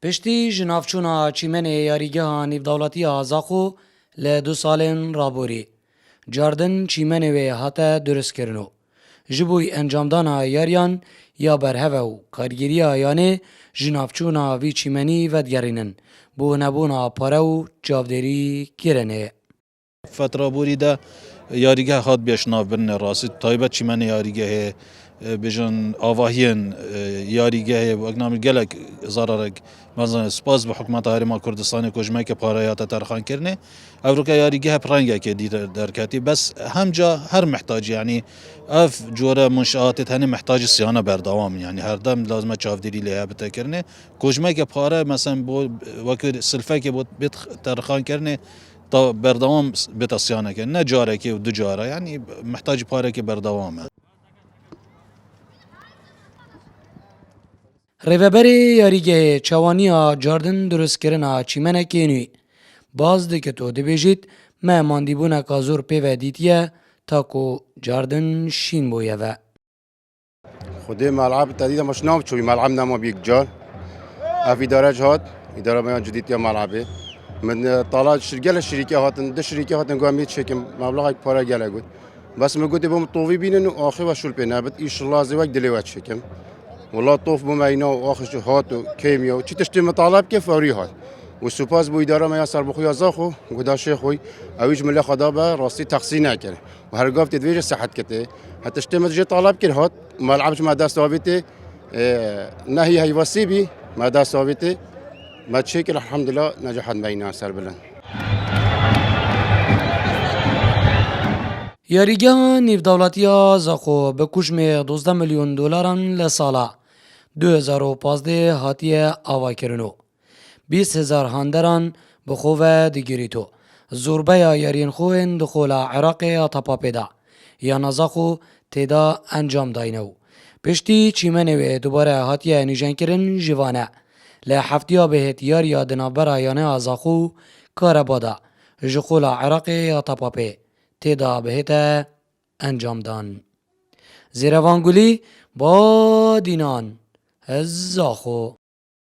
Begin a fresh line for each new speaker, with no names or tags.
پشتی جنافچونا چیمن یاریگه نیفدولتی آزاخو ل2 سالن رابوری. جاردن چیمن وی هاته درست کرنو. جبوی انجامدان یاریان یا برهوه و کارگیری یانه جنافچونا وی چیمنی ودگرینن. بو نبونا پاره و جاودری کرنه.
فتره بوری ده یاریگه هات بیشناف برن راستی تایبت چیمن یاریگه بجن آواهین یاریگه و اگنام گلک زارارک مثلا سپاس به حکومت هرما کردستان کجمه که پارایات ترخان کرنه افریقا یاریگه پرنگه که دیده درکتی بس همجا هر محتاج یعنی اف جوره منشآت تنی محتاج صیانه بردوام یعنی هر دم لازمه چاودیری له بته کرنه کجمه که پاره مثلا بو وقت سلفه که بود بیت ترخان کرنه تا بردوام بیت صیانه کرنه نه جاره که دو جاره یعنی محتاج پاره که بردوامه.
ریوبری یاریگه چوانیا جاردن درست کرنا چیمنه کینوی. باز دکه تو دبیجید ما ماندیبونه کازور پیو دیتیه تا کو جاردن شین بویه و.
خودی ملعب تدید مش نام چوی ملعب نما بیک جار. افی داره جهات اداره میان جدید یا ملعبه. من طالع شرکت الشركه هاتن ده شركه هاتن قاميت شكل مبلغ بارا جالا قلت بس ما قلت بهم طوفي بينن واخي وشو بينابت ايش الله زواج دليوات شكل والله طوف بما واخي شو هاتو كيمياء وشي تشتي مطالب كيف فوري هات والسوباز بو اداره ما يصير بخويا زاخو قدا شيخوي اويج ملي خدابه راسي تقسينا كان وهرقاف تدويج صحت كته حتى شتي ما تجي طالب كل هات ما لعبش ما داس صابته نهي هي وسيبي ما داس صابته ما تشكل الحمد لله نجحت بيننا سر بلند
یاریگه نیفدولتی زاخو به کشم 12 میلیون دلارن لسالا 2015 هاتیه آوا کرنو 20,000 هاندران بخوه دیگریتو زوربه یارین خوین دخولا عراق تپا پیدا یا نزاخو تیدا انجام داینو پشتی چیمنه و دوباره هاتیه نیجن کرن جوانه لحفتیا بهت یاریا دنابر آیانه آزاخو کار بادا جخولا عراق تپا پی تیدا بهت انجام دان زیروانگولی با دینان زاخو